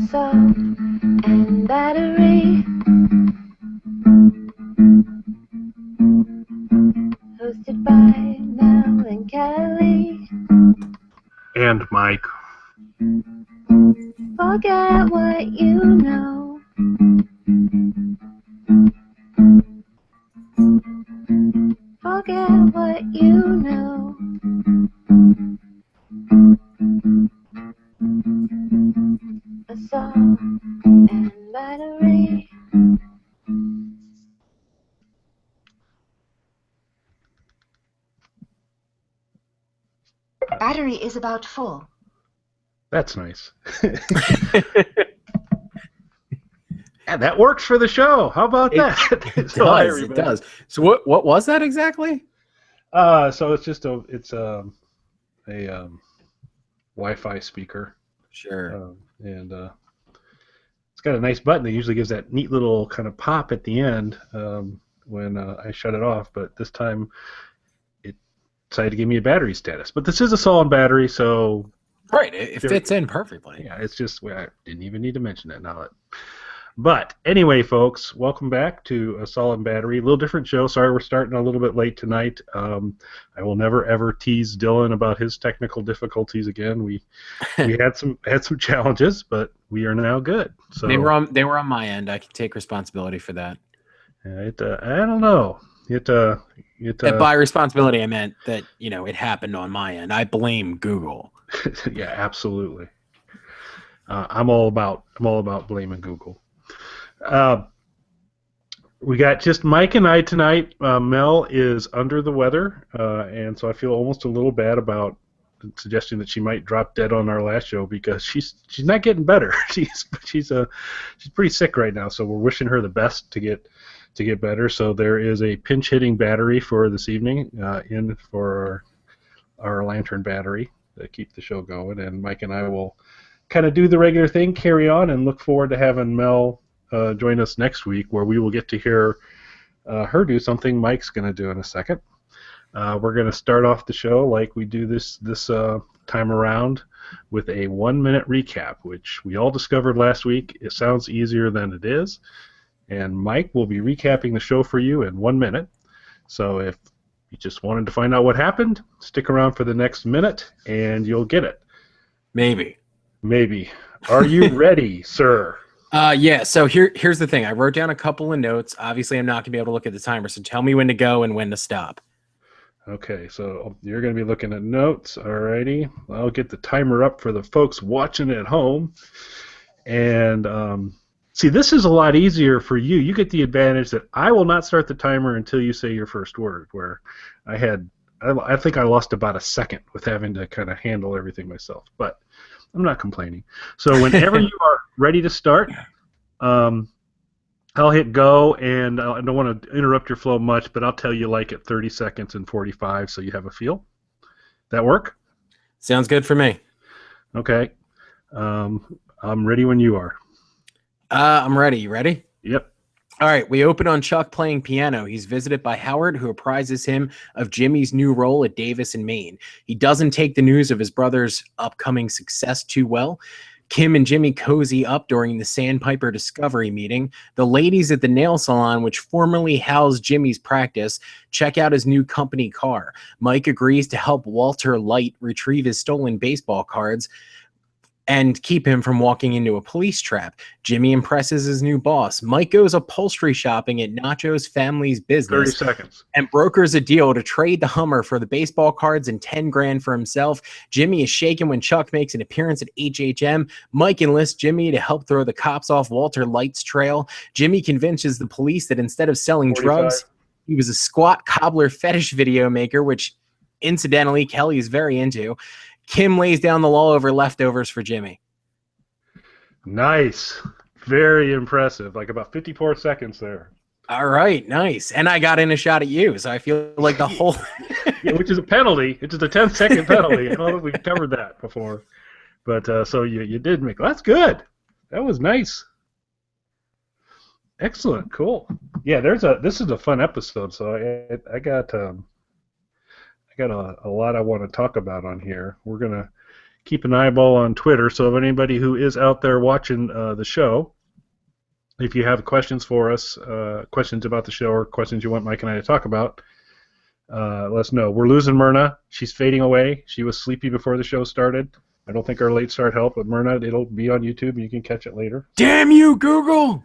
Saul and Battery, hosted by Mel and Kelly. And Mike. Forget what you know. Forget what you know. Saul and Battery. Battery is about full. That's nice. And that works for the show. How about that? It does. It does. So what was that exactly? So it's just a Wi-Fi speaker. Sure. And it's got a nice button that usually gives that neat little kind of pop at the end when I shut it off. But this time it decided to give me a battery status. But this is a Saul and Battery, so right. It fits in perfectly. Yeah, it's just I didn't even need to mention it now. But anyway, folks, welcome back to Saul and Battery. A little different show. Sorry we're starting a little bit late tonight. I will never ever tease Dylan about his technical difficulties again. We had some challenges, but we are now good. So they were on my end. I can take responsibility for that. I don't know. By responsibility, I meant that it happened on my end. I blame Google. Yeah, absolutely. I'm all about blaming Google. We got just Mike and I tonight. Mel is under the weather, and so I feel almost a little bad about suggesting that she might drop dead on our last show because she's not getting better. She's pretty sick right now, so we're wishing her the best to get better. So there is a pinch hitting battery for this evening in for our lantern battery to keep the show going, and Mike and I will kind of do the regular thing, carry on, and look forward to having Mel join us next week, where we will get to hear her do something Mike's going to do in a second. We're going to start off the show like we do this time around with a 1-minute recap, which we all discovered last week. It sounds easier than it is, and Mike will be recapping the show for you in 1 minute. So if you just wanted to find out what happened, stick around for the next minute, and you'll get it. Maybe. Are you ready, sir? Yeah, so here's the thing. I wrote down a couple of notes. Obviously, I'm not going to be able to look at the timer, so tell me when to go and when to stop. Okay, so you're going to be looking at notes. Alrighty. I'll get the timer up for the folks watching at home. And see, this is a lot easier for you. You get the advantage that I will not start the timer until you say your first word, where I think I lost about a second with having to kind of handle everything myself. But I'm not complaining. So whenever you are ready to start, I'll hit go, and I don't want to interrupt your flow much, but I'll tell you like at 30 seconds and 45 so you have a feel. That work? Sounds good for me. Okay. I'm ready when you are. I'm ready. You ready? Yep. All right, we open on Chuck playing piano. He's visited by Howard, who apprises him of Jimmy's new role at Davis in Maine. He doesn't take the news of his brother's upcoming success too well. Kim and Jimmy cozy up during the Sandpiper Discovery meeting. The ladies at the nail salon, which formerly housed Jimmy's practice, check out his new company car. Mike agrees to help Walter Light retrieve his stolen baseball cards and keep him from walking into a police trap. Jimmy impresses his new boss. Mike goes upholstery shopping at Nacho's family's business 30 seconds. And brokers a deal to trade the Hummer for the baseball cards and $10,000 for himself. Jimmy is shaken when Chuck makes an appearance at HHM. Mike enlists Jimmy to help throw the cops off Walter Light's trail. Jimmy convinces the police that instead of selling 45. drugs, he was a squat cobbler fetish video maker, which incidentally Kelly is very into. Kim lays down the law over leftovers for Jimmy. Nice. Very impressive. Like about 54 seconds there. All right, nice. And I got in a shot at you, so I feel like the whole... Yeah, which is a penalty. It's just a 10-second penalty. I don't know if we've covered that before. But so you did make... That's good. That was nice. Excellent. Cool. Yeah, this is a fun episode, so I got a lot I want to talk about on here. We're going to keep an eyeball on Twitter. So if anybody who is out there watching the show, if you have questions for us, questions about the show or questions you want Mike and I to talk about, let us know. We're losing Myrna. She's fading away. She was sleepy before the show started. I don't think our late start helped, but Myrna, it'll be on YouTube and you can catch it later. Damn you, Google!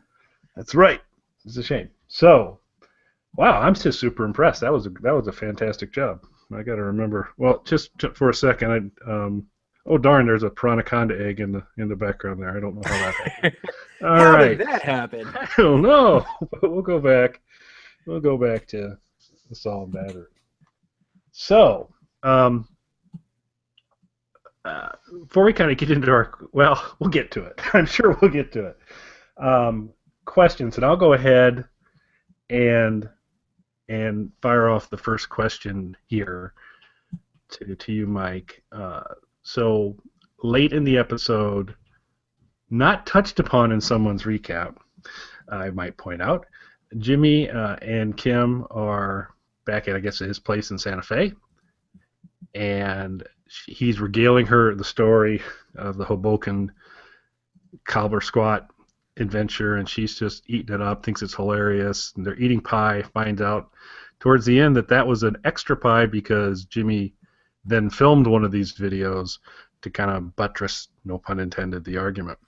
That's right. It's a shame. So, wow, I'm just super impressed. That was a fantastic job. I got to remember. Well, just for a second, oh darn, there's a piranhaconda egg in the background there. I don't know how that happened. All How right. did that happen? I don't know. But we'll go back. We'll go back to the Saul and Battery. So, before we kind of get into we'll get to it. I'm sure we'll get to it. Questions, and I'll go ahead and fire off the first question here to you, Mike. So late in the episode, not touched upon in someone's recap, I might point out, Jimmy and Kim are back at, I guess, his place in Santa Fe, and he's regaling her the story of the Hoboken Cobbler squat adventure, and she's just eating it up, thinks it's hilarious, and they're eating pie, finds out towards the end that was an extra pie because Jimmy then filmed one of these videos to kind of buttress, no pun intended, the argument.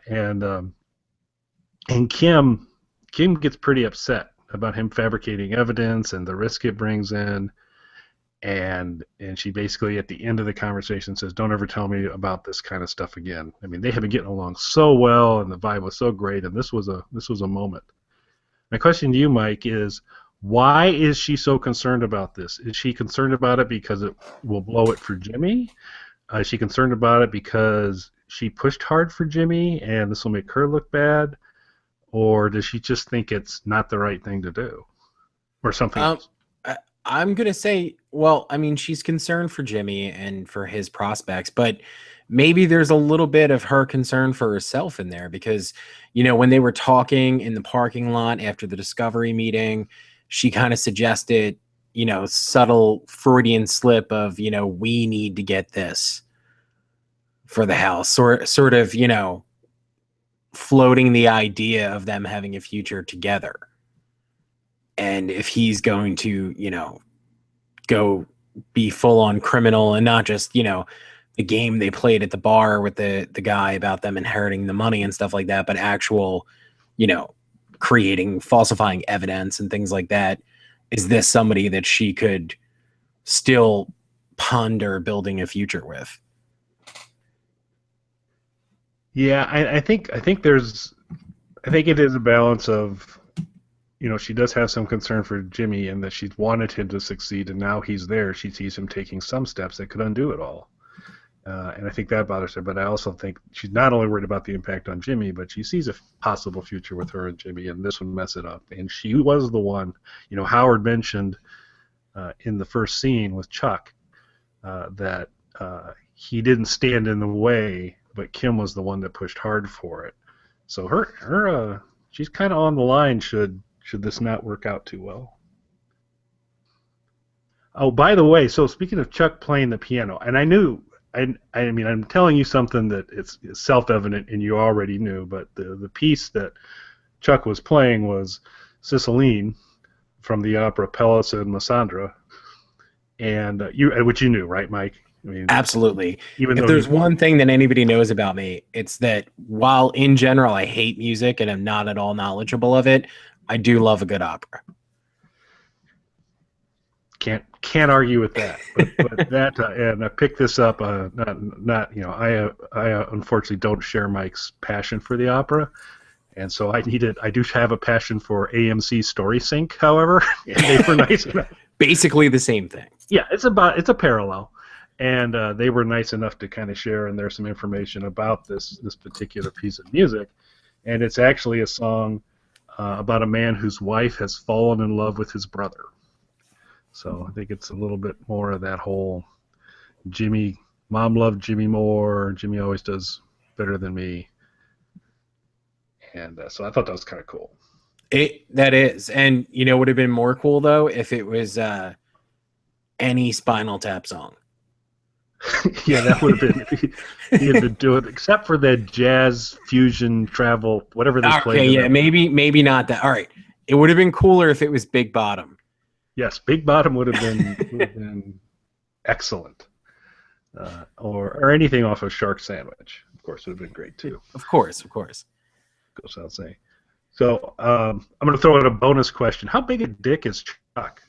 And Kim gets pretty upset about him fabricating evidence and the risk it brings in, and she basically at the end of the conversation says, "Don't ever tell me about this kind of stuff again." I mean, they have been getting along so well, and the vibe was so great, and this was a moment. My question to you, Mike, is why is she so concerned about this? Is she concerned about it because it will blow it for Jimmy? Is she concerned about it because she pushed hard for Jimmy and this will make her look bad? Or does she just think it's not the right thing to do? Or something else? I'm going to say, well, I mean, she's concerned for Jimmy and for his prospects, but maybe there's a little bit of her concern for herself in there because, when they were talking in the parking lot after the Discovery meeting, she kind of suggested, subtle Freudian slip of, we need to get this for the house, sort of, floating the idea of them having a future together. And if he's going to, go be full on criminal and not just, the game they played at the bar with the guy about them inheriting the money and stuff like that, but actual, falsifying evidence and things like that. Is this somebody that she could still ponder building a future with? Yeah, I think it is a balance of, she does have some concern for Jimmy and that she's wanted him to succeed, and now he's there. She sees him taking some steps that could undo it all. And I think that bothers her, but I also think she's not only worried about the impact on Jimmy, but she sees a possible future with her and Jimmy, and this would mess it up. And she was the one, Howard mentioned in the first scene with Chuck that he didn't stand in the way, but Kim was the one that pushed hard for it. So she's kind of on the line should this not work out too well. Oh, by the way, so speaking of Chuck playing the piano, and I knew, I mean, I'm telling you something that it's self-evident and you already knew, but the piece that Chuck was playing was Cicelyne from the opera Pelléas and Massandra, and which you knew, right, Mike? I mean, absolutely. Even if there's one thing that anybody knows about me, it's that while in general I hate music and I'm not at all knowledgeable of it, I do love a good opera. Can't argue with that. But that and I picked this up. Not I unfortunately don't share Mike's passion for the opera, and so I do have a passion for AMC Story Sync. However, and they were nice enough. Basically the same thing. Yeah, it's a parallel. And they were nice enough to kind of share, and there's some information about this particular piece of music. And it's actually a song about a man whose wife has fallen in love with his brother. So I think it's a little bit more of that whole mom loved Jimmy more, Jimmy always does better than me. And so I thought that was kind of cool. That is. And would have been more cool, though, if it was any Spinal Tap song. Yeah, that would have been if he had been doing, except for that jazz fusion travel, whatever they played. Okay, yeah, maybe not that. All right, it would have been cooler if it was Big Bottom. Yes, Big Bottom would have been excellent, or anything off of Shark Sandwich. Of course, would have been great too. Of course. Goes without saying. So I'm going to throw in a bonus question: how big a dick is Chuck?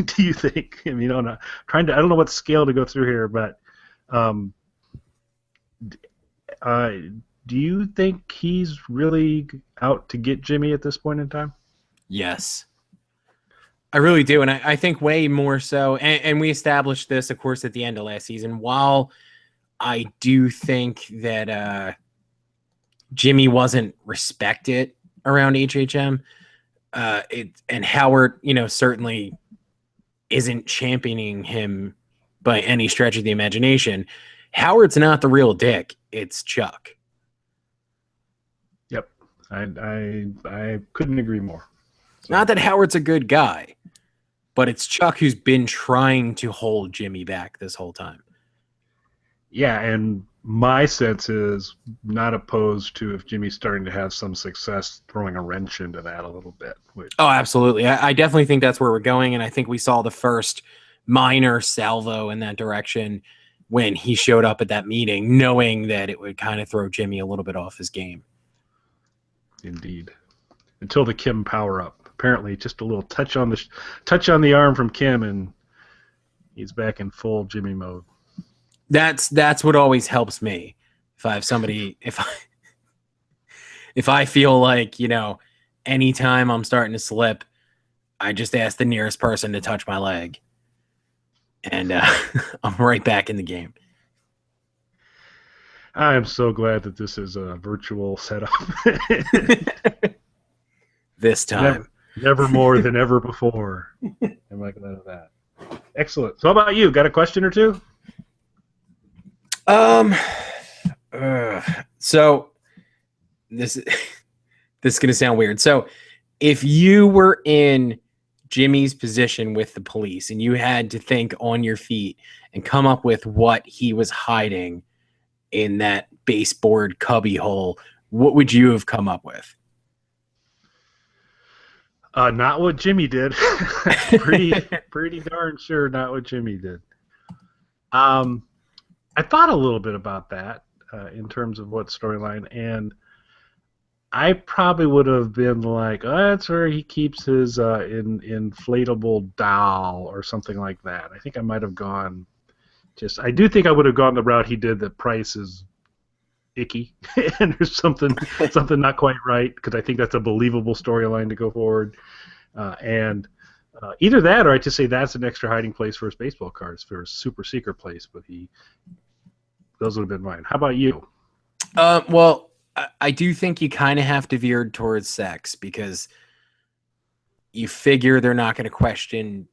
Do you think? I mean, I don't know what scale to go through here, but do you think he's really out to get Jimmy at this point in time? Yes, I really do, and I think way more so. And we established this, of course, at the end of last season. While I do think that Jimmy wasn't respected around HHM, and Howard, certainly isn't championing him by any stretch of the imagination. Howard's not the real dick; it's Chuck. Yep, I couldn't agree more. So. Not that Howard's a good guy, but it's Chuck who's been trying to hold Jimmy back this whole time. Yeah, and my sense is not opposed to if Jimmy's starting to have some success throwing a wrench into that a little bit. Oh, absolutely. I definitely think that's where we're going, and I think we saw the first minor salvo in that direction when he showed up at that meeting, knowing that it would kind of throw Jimmy a little bit off his game. Indeed. Until the Kim power-up. Apparently, just a little touch on the arm from Kim, and he's back in full Jimmy mode. That's what always helps me. If I have somebody, if I feel like, anytime I'm starting to slip, I just ask the nearest person to touch my leg, and I'm right back in the game. I am so glad that this is a virtual setup. This time. Never more than ever before. I'm like glad of that. Excellent. So how about you? Got a question or two? So this is gonna sound weird. So if you were in Jimmy's position with the police and you had to think on your feet and come up with what he was hiding in that baseboard cubby hole, what would you have come up with? Not what Jimmy did. pretty darn sure not what Jimmy did. I thought a little bit about that in terms of what storyline, and I probably would have been like, oh, that's where he keeps his inflatable doll or something like that. I think I might have gone I do think I would have gone the route he did that Price is icky and there's something not quite right, because I think that's a believable storyline to go forward. Either that, or I just say that's an extra hiding place for his baseball cards, for his super secret place. But those would have been mine. How about you? Well, I do think you kind of have to veer towards sex, because you figure they're not going to question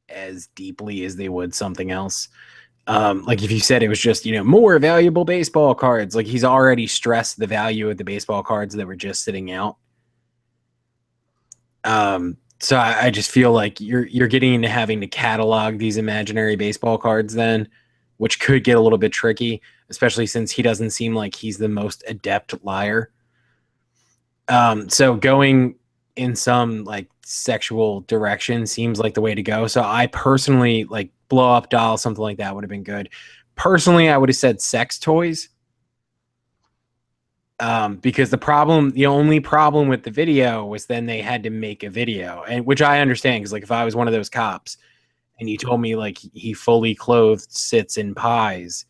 as deeply as they would something else. Like if you said it was just, more valuable baseball cards, like he's already stressed the value of the baseball cards that were just sitting out. So I just feel like you're getting into having to catalog these imaginary baseball cards then, which could get a little bit tricky, especially since he doesn't seem like he's the most adept liar. So going in some like sexual direction seems like the way to go. So I personally like blow up doll, something like that would have been good. Personally, I would have said sex toys. Because the only problem with the video was then they had to make a video, and which I understand, because like if I was one of those cops and you told me like he fully clothed sits in pies,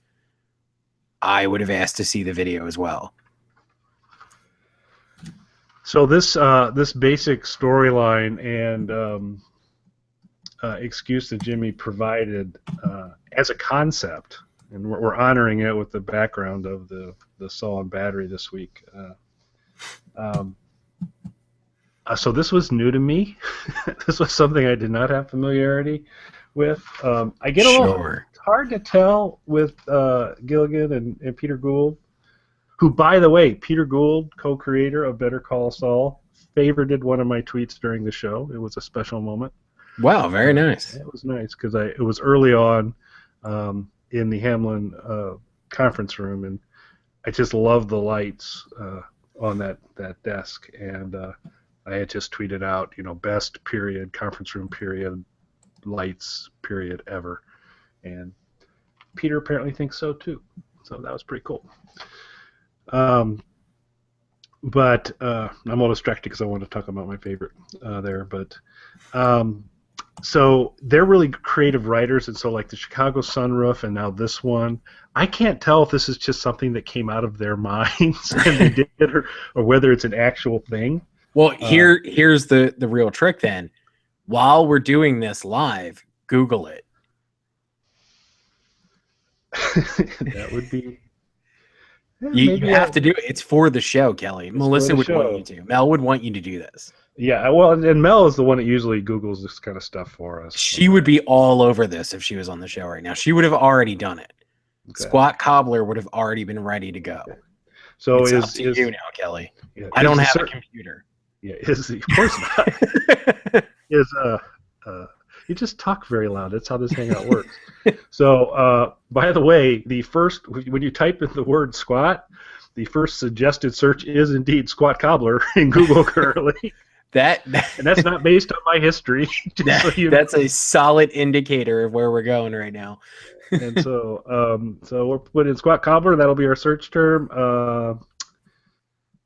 I would have asked to see the video as well. So this basic storyline and excuse that Jimmy provided as a concept, and we're honoring it with the background of the Saul and Battery this week. So this was new to me. This was something I did not have familiarity with. I get a little. It's hard to tell with Gilligan and Peter Gould, who, by the way, Peter Gould, co-creator of Better Call Saul, favorited one of my tweets during the show. It was a special moment. Wow, very nice. It was nice because it was early on. in the Hamlin conference room, and I just love the lights on that desk. And I had just tweeted out, best period conference room period lights period ever, and Peter apparently thinks so too. So that was pretty cool. But I'm all distracted because I want to talk about my favorite there. But so they're really creative writers, and so like the Chicago Sunroof and now this one, I can't tell if this is just something that came out of their minds and they did it, or whether it's an actual thing. Well, here's the real trick then. While we're doing this live, Google it. That would be... You have to do it. It's for the show, Kelly. Melissa would want you to. Mel would want you to do this. Yeah, well, and Mel is the one that usually Googles this kind of stuff for us. She would be all over this if she was on the show right now. She would have already done it. Okay. Squat Cobbler would have already been ready to go. Okay. So it's up to you now, Kelly. Yeah, I don't have a computer. Yeah, of course not. You just talk very loud. That's how this hangout works. So, by the way, when you type in the word squat, the first suggested search is indeed Squat Cobbler in Google currently. And that's not based on my history. That's a solid indicator of where we're going right now. And so we're putting in Squat Cobbler. That'll be our search term.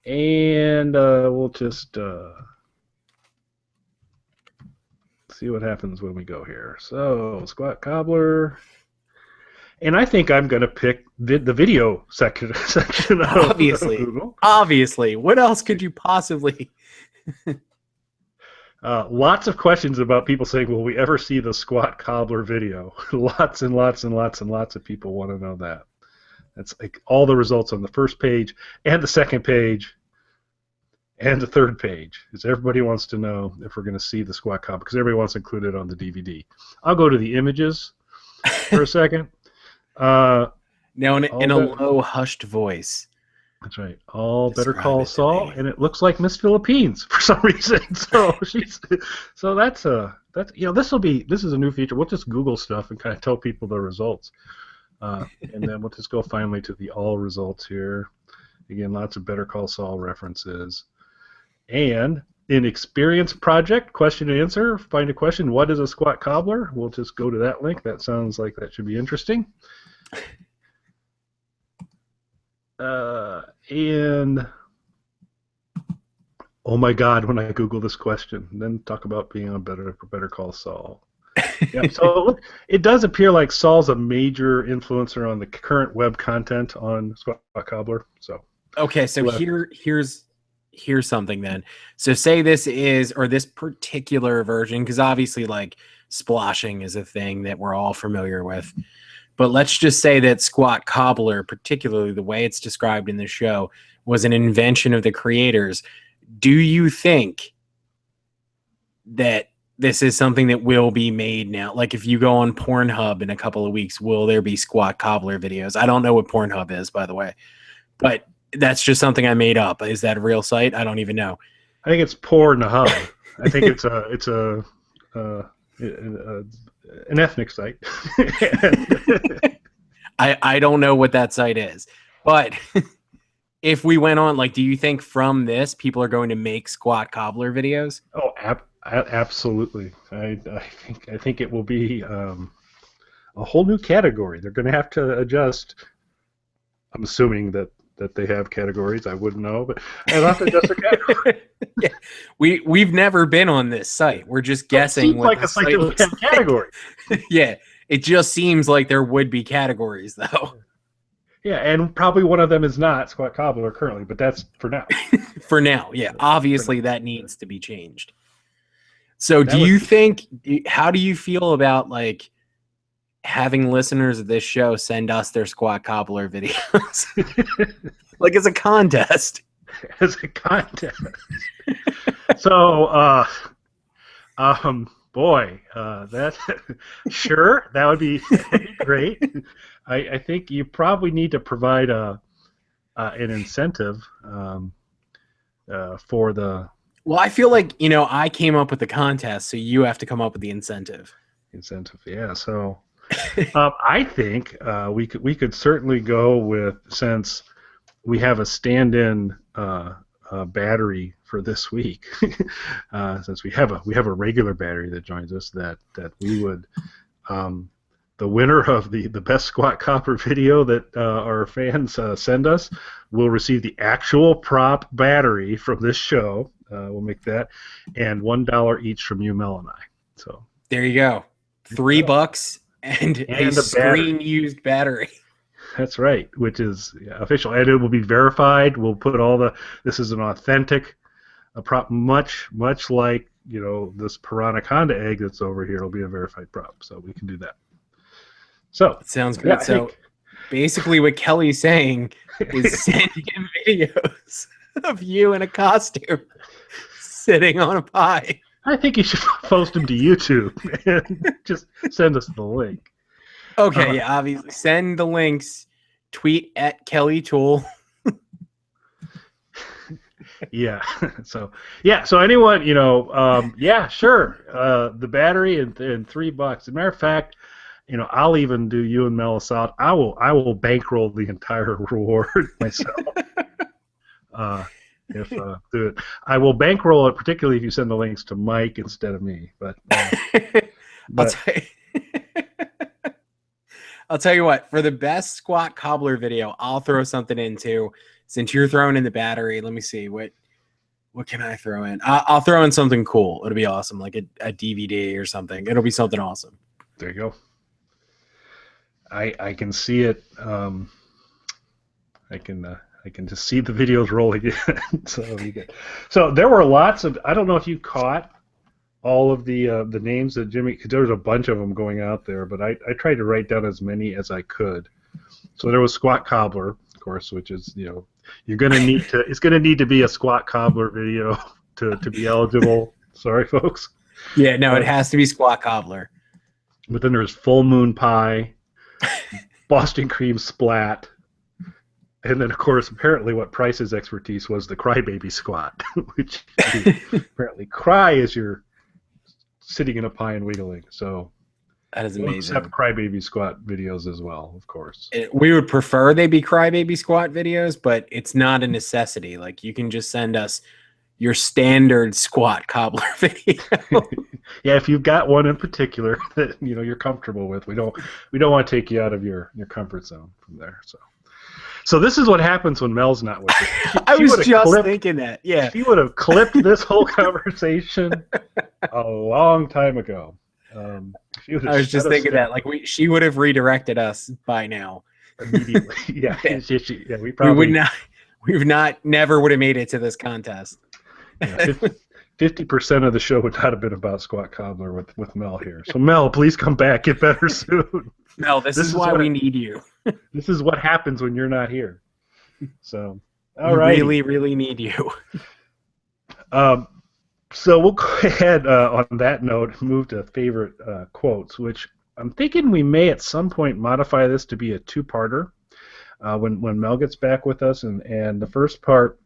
And we'll just see what happens when we go here. So, Squat Cobbler. And I think I'm going to pick the video section of Google. Obviously. What else could you possibly... Lots of questions about people saying, will we ever see the Squat Cobbler video? Lots and lots and lots and lots of people want to know that. That's like all the results on the first page and the second page and the third page. Because everybody wants to know if we're going to see the Squat Cobbler, because everybody wants to include it on the DVD. I'll go to the images for a second. Now, in a low, hushed voice. That's right. All Better Call Saul, and it looks like Miss Philippines for some reason. So this is a new feature. We'll just Google stuff and kind of tell people the results, and then we'll just go finally to the all results here. Again, lots of Better Call Saul references, and in Experience Project question and answer, find a question. What is a Squat Cobbler? We'll just go to that link. That sounds like that should be interesting. And oh my God, when I Google this question, then talk about being on Better Call Saul. Yeah, so it does appear like Saul's a major influencer on the current web content on Squat Cobbler. So okay, so here's something then. So say this particular version, because obviously like splashing is a thing that we're all familiar with. But let's just say that Squat Cobbler, particularly the way it's described in the show, was an invention of the creators. Do you think that this is something that will be made now? Like if you go on Pornhub in a couple of weeks, will there be Squat Cobbler videos? I don't know what Pornhub is, by the way. But that's just something I made up. Is that a real site? I don't even know. I think it's Pornhub. I think it's an ethnic site. I don't know what that site is, but if we went on, like, do you think from this people are going to make Squat Cobbler videos? Oh, absolutely. I think it will be a whole new category. They're going to have to adjust. I'm assuming that they have categories. I wouldn't know, but they'll have to adjust their category. Yeah. We've never been on this site. We're just guessing what the site looks like. Category. Yeah, it just seems like there would be categories, though. Yeah, and probably one of them is not Squat Cobbler currently, but that's for now. For now, yeah. Obviously, that needs to be changed. So how do you feel about, like, having listeners of this show send us their Squat Cobbler videos? Like, as a contest. As a contest. So, boy, sure, that would be great. I think you probably need to provide an incentive for the... Well, I feel like, I came up with the contest, so you have to come up with the incentive. Yeah, so... I think we could certainly go with, since we have a stand-in battery for this week, since we have a regular battery that joins us, that we would, the winner of the best squat copper video that our fans send us will receive the actual prop battery from this show. We'll make that, and $1 each from you, Mel, and I. So there you go. $3 and a screen-used battery. That's right, which is official, and it will be verified. We'll put this is an authentic prop, much like this Piranha Conda egg that's over here. It'll be a verified prop, so we can do that. So it sounds good. So basically, what Kelly's saying is send him videos of you in a costume sitting on a pie. I think you should post them to YouTube and just send us the link. Okay, yeah, obviously. Send the links. Tweet at Kelly Tool. Yeah. So anyone, yeah, sure. The battery and $3. As a matter of fact, I'll even do you and Mel a solid. I will bankroll the entire reward myself. Do it. I will bankroll it, particularly if you send the links to Mike instead of me. But I'll tell you what, for the best squat cobbler video, I'll throw something in too. Since you're throwing in the battery, let me see. What can I throw in? I'll throw in something cool. It'll be awesome, like a DVD or something. It'll be something awesome. There you go. I can see it. I can just see the videos rolling in. So there were lots of. I don't know if you caught all of the names that Jimmy, because there was a bunch of them going out there, but I tried to write down as many as I could. So there was Squat Cobbler, of course, which is, you're going to need to, it's going to need to be a Squat Cobbler video to be eligible. Sorry, folks. Yeah, no, it has to be Squat Cobbler. But then there's Full Moon Pie, Boston Cream Splat, and then, of course, apparently what Price's expertise was the Crybaby Squat, which apparently cry as you're sitting in a pie and wiggling. So that is amazing. We'll accept Crybaby Squat videos as well, of course. We would prefer they be Crybaby Squat videos, but it's not a necessity. Like, you can just send us your standard Squat Cobbler video. Yeah, if you've got one in particular that you're comfortable with, we don't want to take you out of your comfort zone from there. So this is what happens when Mel's not with us. I was just thinking that. Yeah, she would have clipped this whole conversation a long time ago. I was just thinking that, like, she would have redirected us by now. Immediately. Yeah, we probably never would have made it to this contest. Yeah, 50% of the show would not have been about Squat Cobbler with Mel here. So Mel, please come back. Get better soon. Mel, this is why we need you. This is what happens when you're not here. So, all right. We really, really need you. So we'll go ahead on that note, move to favorite quotes, which I'm thinking we may at some point modify this to be a two-parter when Mel gets back with us, and the first part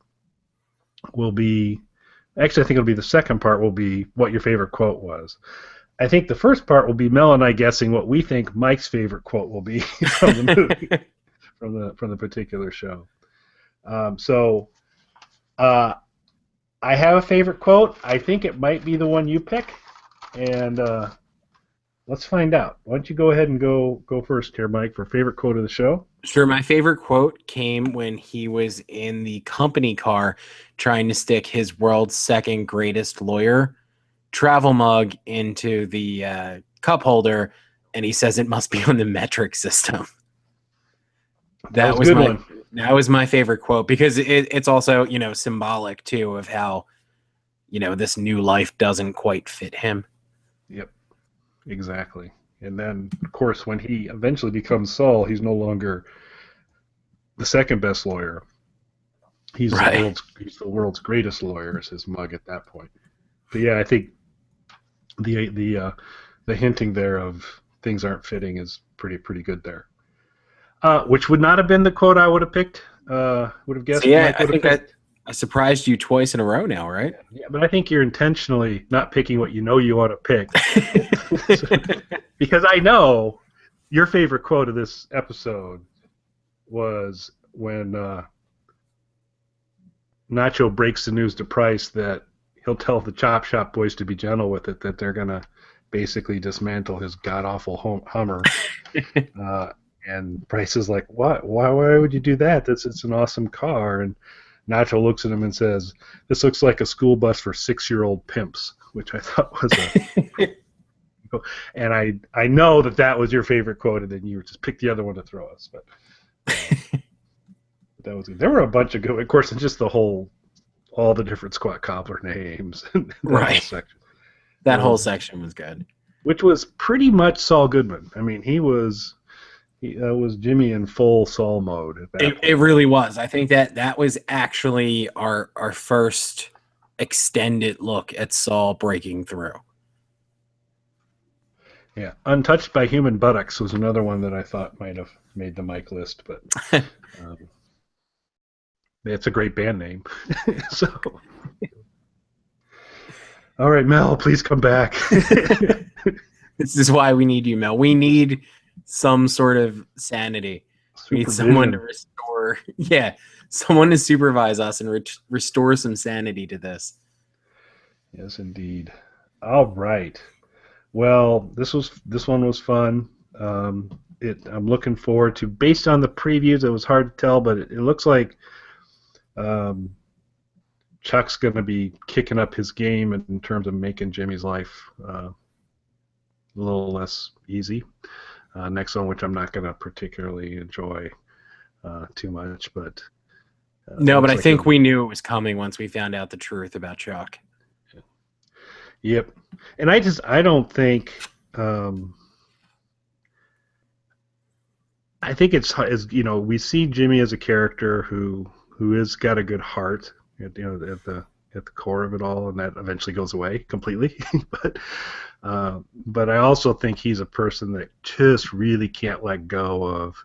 will be, actually I think it'll be the second part will be what your favorite quote was. I think the first part will be Mel and I guessing what we think Mike's favorite quote will be from the movie, from the particular show. I have a favorite quote. I think it might be the one you pick, and let's find out. Why don't you go ahead and go first here, Mike, for favorite quote of the show? Sure. My favorite quote came when he was in the company car trying to stick his world's second greatest lawyer travel mug into the cup holder, and he says it must be on the metric system. That was my favorite quote, because it's also, symbolic too of how, this new life doesn't quite fit him. Yep, exactly. And then, of course, when he eventually becomes Saul, he's no longer the second best lawyer. He's the world's greatest lawyer, is his mug at that point. But yeah, I think the hinting there of things aren't fitting is pretty good there. Which would not have been the quote I would have picked. Would have guessed. So yeah, I think I surprised you twice in a row now, right? Yeah, but I think you're intentionally not picking what you want to pick, because I know your favorite quote of this episode was when Nacho breaks the news to Price that he'll tell the Chop Shop boys to be gentle with it, that they're going to basically dismantle his god-awful Hummer. And Price is like, what? Why would you do that? It's an awesome car. And Nacho looks at him and says, this looks like a school bus for 6-year-old pimps, which I thought was a... And I know that was your favorite quote, and then you just picked the other one to throw us. But that was good. There were a bunch of good, of course, and just all the different Squat Cobbler names. Right. Whole section. That whole section was good. Which was pretty much Saul Goodman. I mean, he was Jimmy in full Saul mode at that point. It really was. I think that was actually our first extended look at Saul breaking through. Yeah, Untouched by Human Buttocks was another one that I thought might have made the Mike list, but it's a great band name. So, all right, Mel, please come back. This is why we need you, Mel. We need some sort of sanity. We need someone to restore. Yeah, someone to supervise us and restore some sanity to this. Yes, indeed. All right. Well, this one was fun. I'm looking forward to. Based on the previews, it was hard to tell, but it looks like Chuck's going to be kicking up his game in terms of making Jimmy's life a little less easy. Next one, which I'm not going to particularly enjoy too much, but no, but I think we knew it was coming once we found out the truth about Chuck. Yep, and I don't think I think it's we see Jimmy as a character who has got a good heart, at the core of it all, and that eventually goes away completely. But I also think he's a person that just really can't let go of.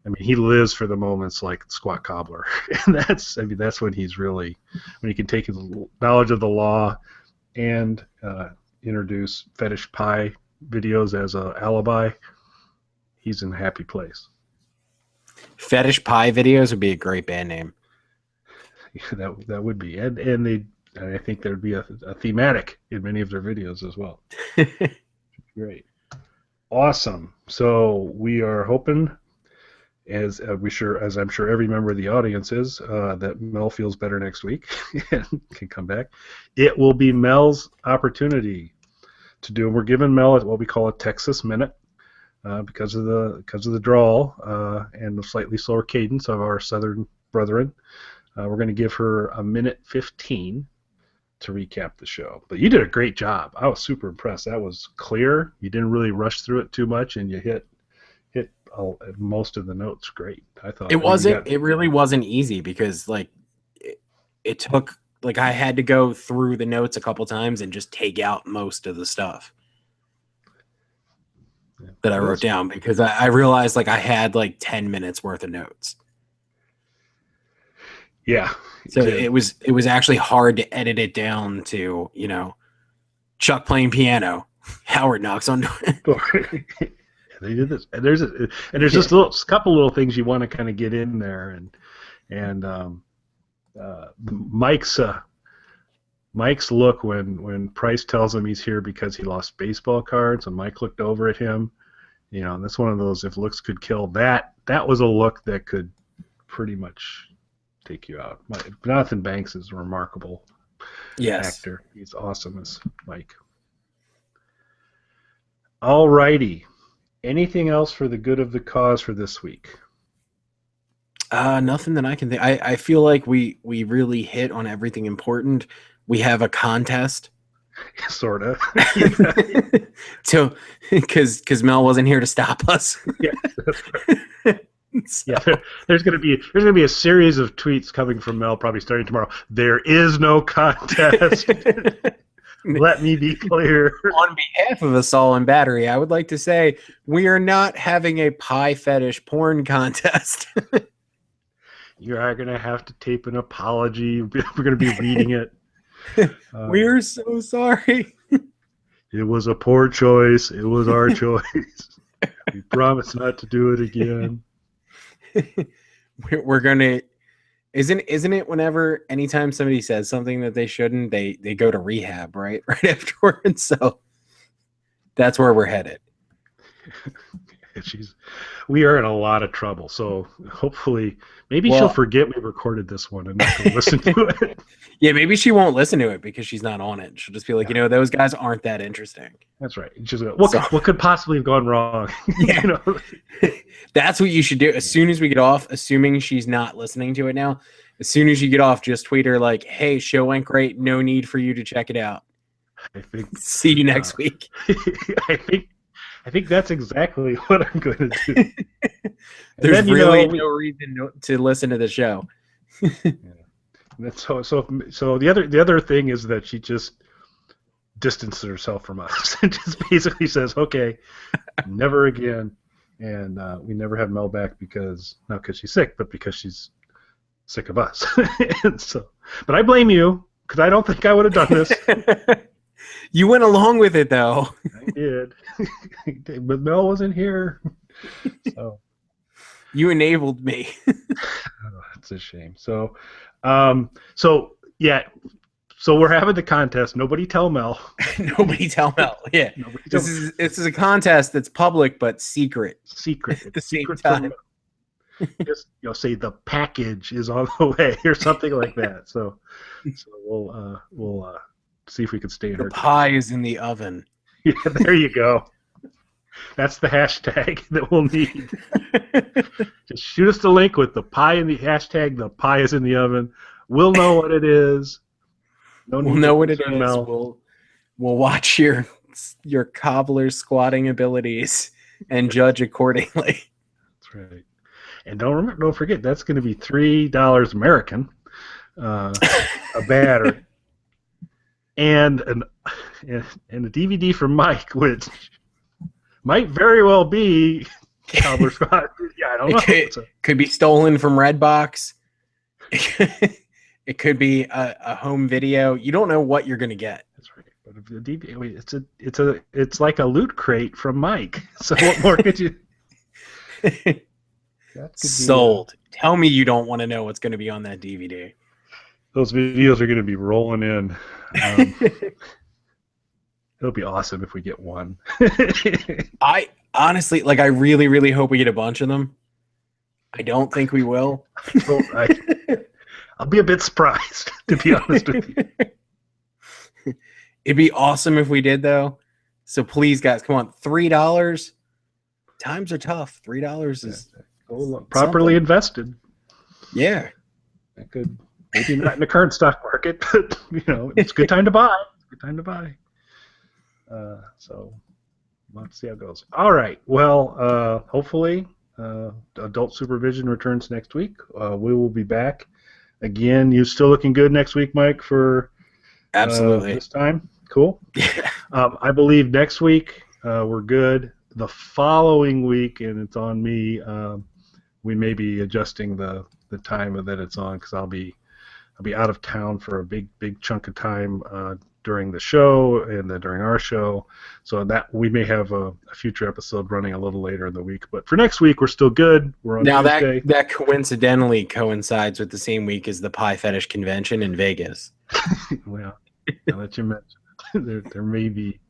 I mean, he lives for the moments like Squat Cobbler, and that's when he's really, when he can take his knowledge of the law and introduce fetish pie videos as an alibi. He's in a happy place. Fetish pie videos would be a great band name. Yeah, that would be, and I think there'd be a thematic in many of their videos as well. Great, awesome. So we are hoping, as I'm sure every member of the audience is, that Mel feels better next week and can come back. It will be Mel's opportunity to do. We're giving Mel what we call a Texas minute because of the drawl and the slightly slower cadence of our Southern brethren. We're going to give her a minute 15 to recap the show. But you did a great job. I was super impressed. That was clear. You didn't really rush through it too much, and you hit most of the notes great. I thought it really wasn't easy because it took, I had to go through the notes a couple times and just take out most of the stuff that I wrote down because I realized I had 10 minutes worth of notes. Yeah. So it was actually hard to edit it down to, Chuck playing piano, Howard knocks on door. They did this, and there's just a couple little things you want to kind of get in there, and Mike's look when Price tells him he's here because he lost baseball cards, and Mike looked over at him, and that's one of those, if looks could kill. That was a look that could pretty much take you out. Jonathan Banks is a remarkable actor. He's awesome as Mike. All righty. Anything else for the good of the cause for this week? Nothing that I can think. I feel like we really hit on everything important. We have a contest. Sort of. So, because Mel wasn't here to stop us. Yeah, that's right. So. Yeah, there's gonna be a series of tweets coming from Mel probably starting tomorrow. There is no contest. Let me be clear. On behalf of the Saul and Battery, I would like to say we are not having a pie fetish porn contest. You are going to have to tape an apology. We're going to be reading it. We are so sorry. It was a poor choice. It was our choice. We promise not to do it again. We're gonna. Isn't it whenever anytime somebody says something that they shouldn't, they go to rehab, right? Right afterwards. So that's where we're headed. We are in a lot of trouble. So hopefully, maybe she'll forget we recorded this one and not go listen to it. Yeah, maybe she won't listen to it because she's not on it. She'll just be like, those guys aren't that interesting. That's right. She's like, what could possibly have gone wrong? Yeah. That's what you should do. As soon as we get off, assuming she's not listening to it now, as soon as you get off, just tweet her like, hey, show went great. No need for you to check it out. I think. See you next week. I think that's exactly what I'm going to do. There's really no reason to listen to the show. Yeah. So the other thing is that she just distances herself from us and just basically says, okay, never again. And we never had Mel back because, not because she's sick, but because she's sick of us. But I blame you because I don't think I would have done this. You went along with it, though. I did. But Mel wasn't here. So you enabled me. That's a shame. So yeah. So we're having the contest. Nobody tell Mel. Nobody tell Mel. Yeah. This is a contest that's public but secret. Secret. At the same time. Just say the package is on the way or something like that. So we'll see if we can stay in the pie is in the oven. Yeah, there you go. That's the hashtag that we'll need. Just shoot us the link with the pie in the hashtag. The pie is in the oven. We'll know what it is. We'll know what it is. We'll watch your cobbler squatting abilities and judge accordingly. That's right. And don't forget that's going to be $3 American, a battery, and a DVD from Mike, which might very well be cobbler squat. Yeah, I don't know. Could be stolen from Redbox. It could be a home video. You don't know what you're going to get. That's right. But if the DVD, it's like a loot crate from Mike. So what more could you? Sold. Tell me you don't want to know what's going to be on that DVD. Those videos are going to be rolling in. It'll be awesome if we get one. I honestly, I really, really hope we get a bunch of them. I don't think we will. I'll be a bit surprised, to be honest with you. It'd be awesome if we did, though. So please, guys, come on. $3. Times are tough. $3 is properly invested. Yeah. That could, maybe not in the current stock market, but it's a good time to buy. It's a good time to buy. So let's see how it goes. All right. Well, hopefully, adult supervision returns next week. We will be back. Again, you still looking good next week, Mike, for absolutely this time? Cool. I believe next week we're good. The following week, and it's on me, we may be adjusting the time that it's on because I'll be out of town for a big chunk of time during the show and then during our show. So that we may have a future episode running a little later in the week. But for next week, we're still good. We're on Tuesday. That coincidentally coincides with the same week as the Pie Fetish Convention in Vegas. Well, now that you mentioned it, there may be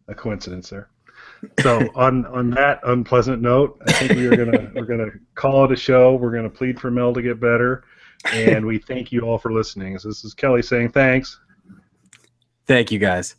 a coincidence there. So on that unpleasant note, I think we're gonna call it a show. We're gonna plead for Mel to get better, and we thank you all for listening. So this is Kelly saying thanks. Thank you, guys.